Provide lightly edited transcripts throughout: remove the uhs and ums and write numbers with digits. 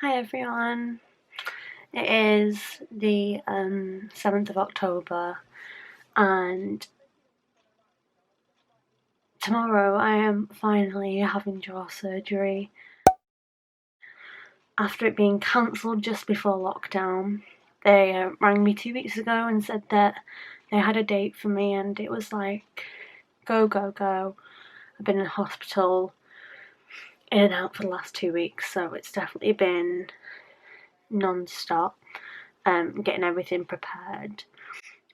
Hi everyone, it is the 7th of October and tomorrow I am finally having jaw surgery after it being cancelled just before lockdown. They rang me 2 weeks ago and said that they had a date for me and it was like go go go. I've been in hospital in and out for the last 2 weeks, so it's definitely been non-stop getting everything prepared.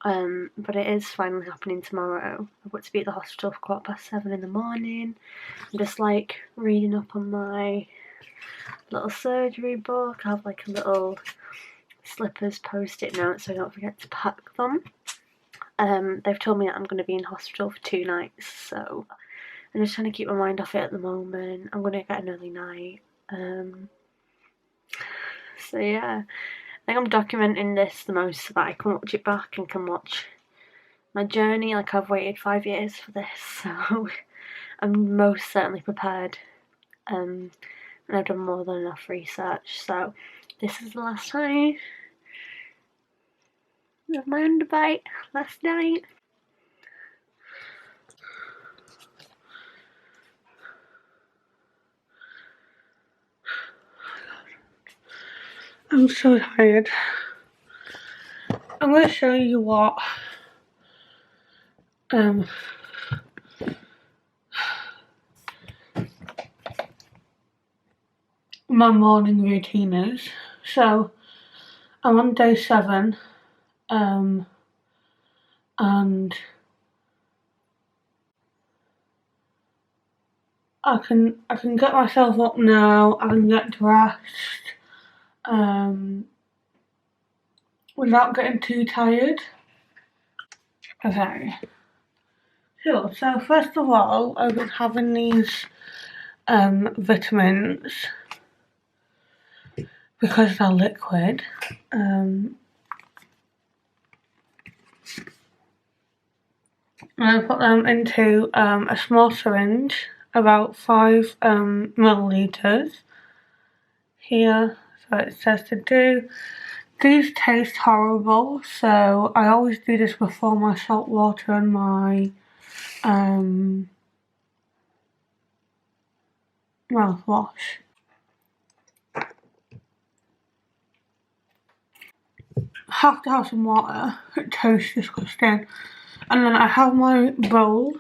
But it is finally happening tomorrow. I've got to be at the hospital for 7:15 in the morning. I'm just like reading up on my little surgery book. I have like a little slippers post-it note so I don't forget to pack them. They've told me that I'm going to be in hospital for 2 nights, so I'm just trying to keep my mind off it at the moment. I'm going to get an early night. So yeah, I think I'm documenting this the most so that I can watch it back and can watch my journey. Like, I've waited 5 years for this, so I'm most certainly prepared, and I've done more than enough research, so this is the last time of my underbite last night. I'm so tired. I'm going to show you what my morning routine is. So I'm on day 7, and I can get myself up now. I can get dressed without getting too tired. Okay. Sure. So first of all, I've been having these vitamins because they're liquid. And I put them into a small syringe, about 5 milliliters. Here, so it says to do. These taste horrible, so I always do this before my salt water and my mouthwash. Have to have some water. It tastes disgusting. And then I have my bowl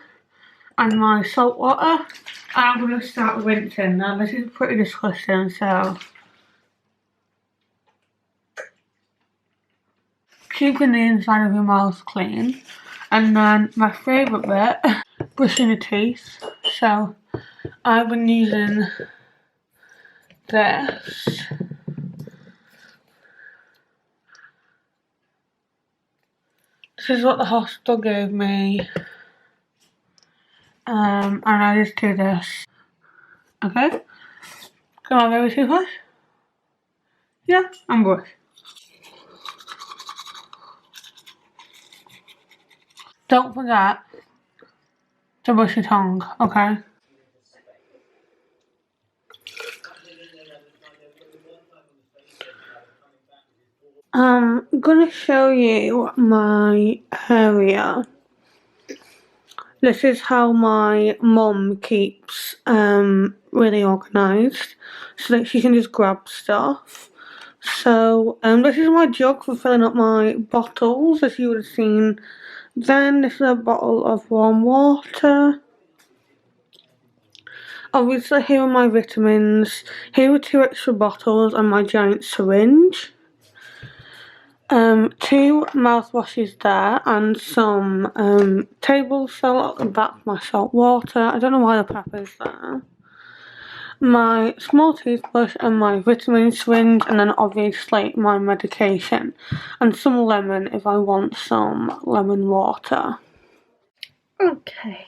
and my salt water, and I'm going to start rinsing. Now this is pretty disgusting, so keeping the inside of your mouth clean. And then my favourite bit, brushing your teeth. So I've been using this. This is what the hospital gave me. And I just do this. Okay? Come on, baby toothbrush. Yeah, and brush. Don't forget to brush your tongue, okay? I'm gonna show you my area. This is how my mum keeps really organised so that she can just grab stuff. So this is my jug for filling up my bottles, as you would have seen. Then this is a bottle of warm water. Obviously here are my vitamins. Here are 2 extra bottles and my giant syringe. 2 mouthwashes there and some table salt at the back of my salt water. I don't know why the pepper's there. My small toothbrush and my vitamin syringe, and then obviously my medication. And some lemon if I want some lemon water. Okay.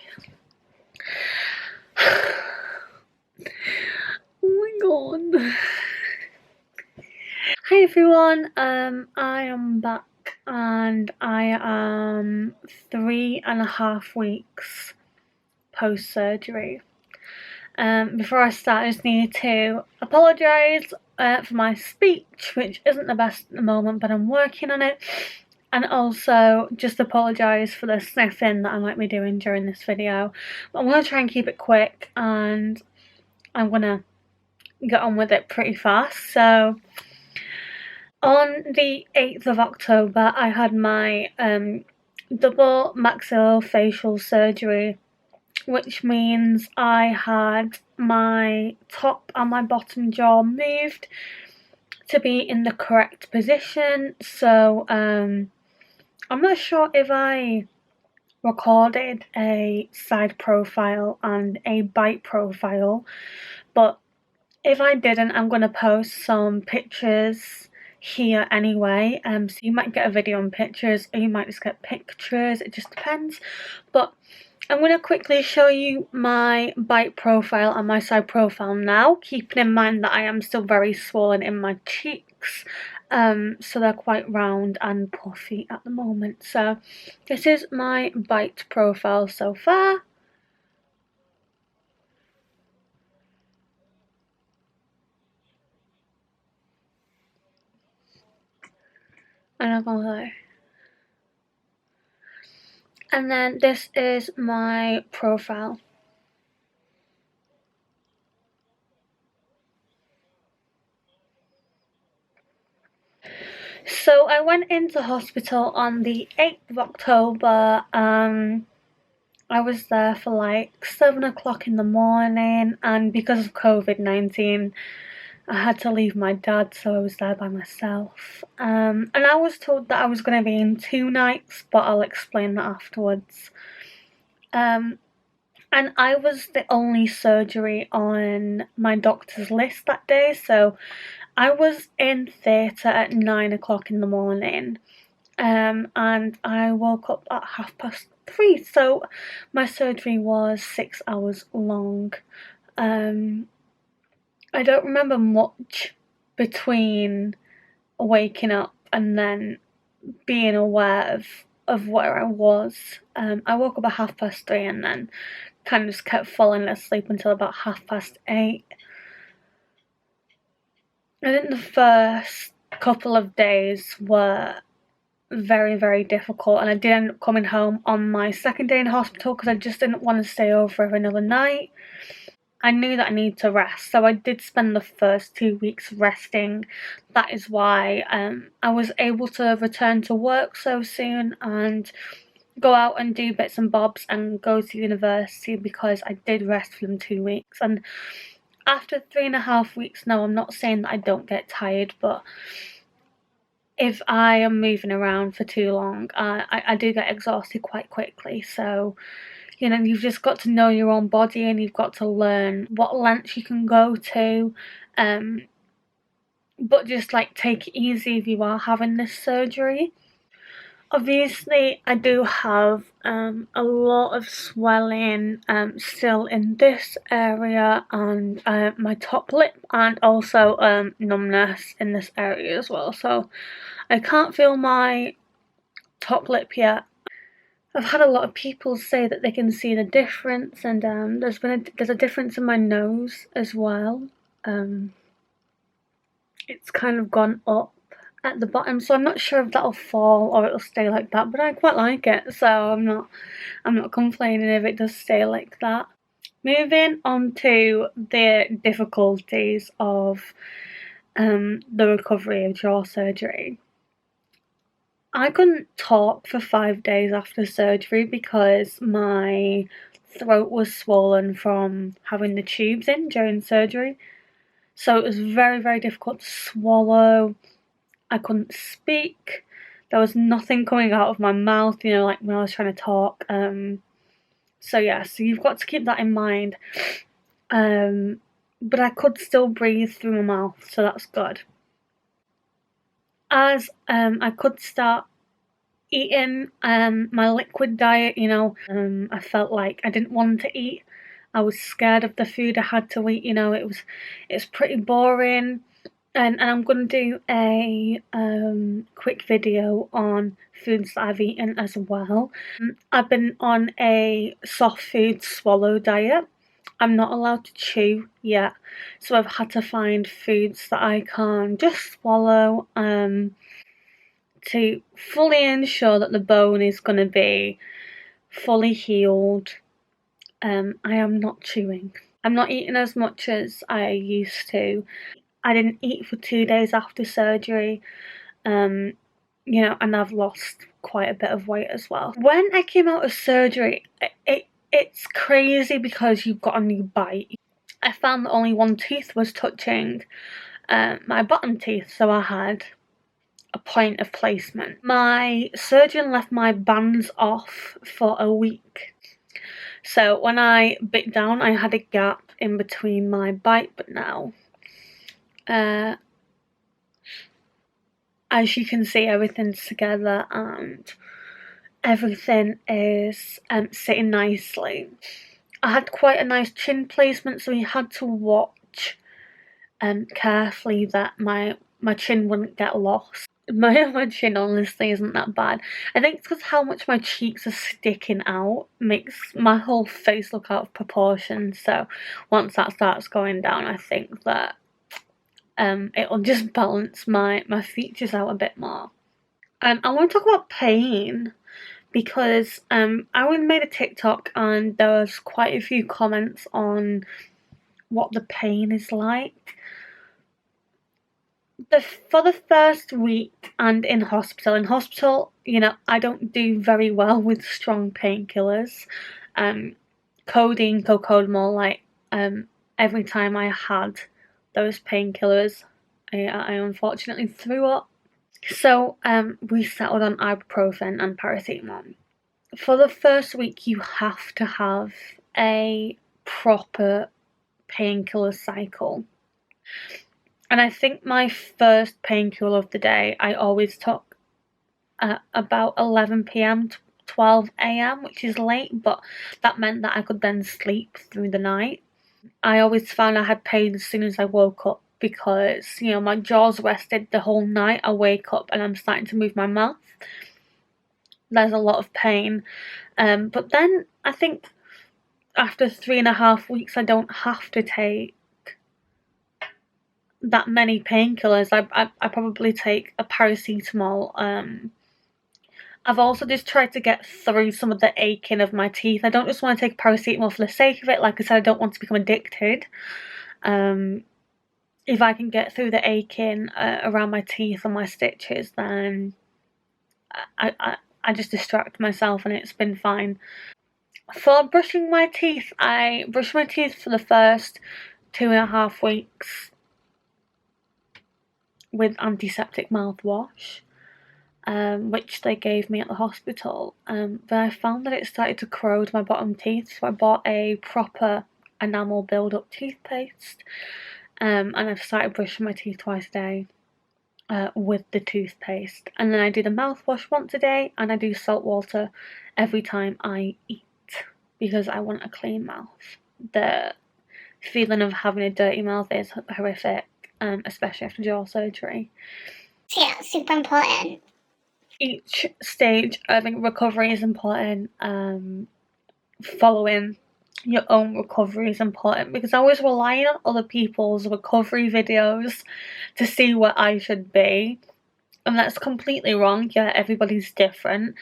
Oh my god. Hi everyone, I am back and I am 3.5 weeks post-surgery. Before I start, I just need to apologise for my speech, which isn't the best at the moment, but I'm working on it. And also just apologise for the sniffing that I might be doing during this video. But I'm going to try and keep it quick, and I'm going to get on with it pretty fast. So on the 8th of October, I had my double maxillofacial surgery, which means I had my top and my bottom jaw moved to be in the correct position. So I'm not sure if I recorded a side profile and a bite profile, but if I didn't, I'm going to post some pictures here anyway. So you might get a video on pictures, or you might just get pictures, it just depends. But I'm going to quickly show you my bite profile and my side profile now, keeping in mind that I am still very swollen in my cheeks. So they're quite round and puffy at the moment. So this is my bite profile so far. And I'm gonna lie. And then this is my profile. So I went into hospital on the 8th of October. I was there for like 7 o'clock in the morning, and because of COVID-19, I had to leave my dad, so I was there by myself. And I was told that I was going to be in 2 nights, but I'll explain that afterwards. And I was the only surgery on my doctor's list that day, so I was in theatre at 9 o'clock in the morning, and I woke up at 3:30, so my surgery was 6 hours long. I don't remember much between waking up and then being aware of where I was. I woke up at 3:30 and then kind of just kept falling asleep until about 8:30. I think the first couple of days were very, very difficult, and I did end up coming home on my second day in hospital because I just didn't want to stay over for another night. I knew that I needed to rest, so I did spend the first 2 weeks resting. That is why I was able to return to work so soon and go out and do bits and bobs and go to university, because I did rest for them 2 weeks. And after 3.5 weeks, no, I'm not saying that I don't get tired, but if I am moving around for too long, I do get exhausted quite quickly. So, you know, you've just got to know your own body, and you've got to learn what lengths you can go to. But just like take it easy if you are having this surgery. Obviously, I do have a lot of swelling still in this area and my top lip, and also numbness in this area as well. So I can't feel my top lip yet. I've had a lot of people say that they can see the difference, and there's a difference in my nose as well. It's kind of gone up at the bottom, so I'm not sure if that'll fall or it'll stay like that, but I quite like it, so I'm not complaining if it does stay like that. Moving on to the difficulties of the recovery of jaw surgery. I couldn't talk for 5 days after surgery because my throat was swollen from having the tubes in during surgery. So it was very, very difficult to swallow. I couldn't speak. There was nothing coming out of my mouth, you know, like when I was trying to talk. So yeah, so you've got to keep that in mind. But I could still breathe through my mouth, so that's good. As I could start eating my liquid diet, you know, I felt like I didn't want to eat. I was scared of the food I had to eat, you know, it's pretty boring. And I'm going to do a quick video on foods that I've eaten as well. I've been on a soft food swallow diet. I'm not allowed to chew yet, so I've had to find foods that I can just swallow to fully ensure that the bone is going to be fully healed. I am not chewing. I'm not eating as much as I used to. I didn't eat for 2 days after surgery, and I've lost quite a bit of weight as well. When I came out of surgery, it's crazy because you've got a new bite. I found that only one tooth was touching my bottom teeth, so I had a point of placement. My surgeon left my bands off for a week. So when I bit down, I had a gap in between my bite, but now, as you can see, everything's together and everything is sitting nicely. I had quite a nice chin placement, so we had to watch carefully that my chin wouldn't get lost. My chin honestly isn't that bad. I think it's because how much my cheeks are sticking out makes my whole face look out of proportion. So once that starts going down, I think that it'll just balance my features out a bit more. I want to talk about pain because I made a TikTok and there was quite a few comments on what the pain is like. For the first week and in hospital, I don't do very well with strong painkillers. Codeine, cocodamol, like every time I had those painkillers, I unfortunately threw up. So we settled on ibuprofen and paracetamol. For the first week, you have to have a proper painkiller cycle. And I think my first painkiller of the day I always took at about 11 p.m. to 12 a.m., which is late, but that meant that I could then sleep through the night. I always found I had pain as soon as I woke up because, my jaw's rested the whole night. I wake up and I'm starting to move my mouth. There's a lot of pain. But then I think after 3.5 weeks, I don't have to take that many painkillers. I probably take a paracetamol. I've also just tried to get through some of the aching of my teeth. I don't just want to take paracetamol for the sake of it. Like I said, I don't want to become addicted. If I can get through the aching around my teeth and my stitches, then I just distract myself and it's been fine. For brushing my teeth, I brushed my teeth for the first 2.5 weeks with antiseptic mouthwash, which they gave me at the hospital. But I found that it started to corrode my bottom teeth, so I bought a proper enamel build-up toothpaste, and I've started brushing my teeth twice a day with the toothpaste. And then I do the mouthwash once a day, and I do salt water every time I eat because I want a clean mouth. The feeling of having a dirty mouth is horrific. Especially after jaw surgery. Yeah, super important. Each stage of recovery is important. Following your own recovery is important because I was relying on other people's recovery videos to see where I should be, and that's completely wrong. Yeah, everybody's different.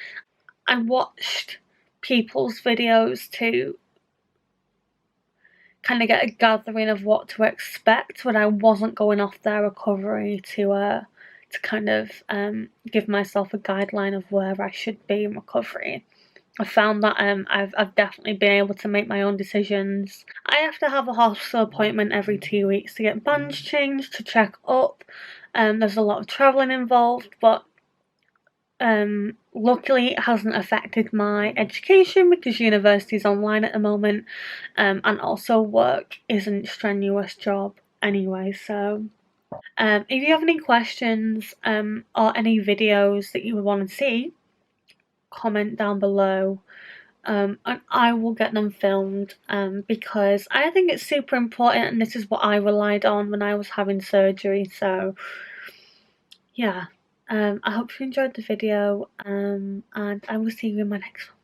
I watched people's videos to kind of get a gathering of what to expect, but I wasn't going off their recovery to kind of give myself a guideline of where I should be in recovery. I found that I've definitely been able to make my own decisions. I have to have a hospital appointment every 2 weeks to get bands changed, to check up. There's a lot of travelling involved, but luckily it hasn't affected my education because university's online at the moment, and also work isn't a strenuous job anyway. So if you have any questions or any videos that you would want to see, comment down below, and I will get them filmed because I think it's super important, and this is what I relied on when I was having surgery. So yeah. I hope you enjoyed the video, and I will see you in my next one.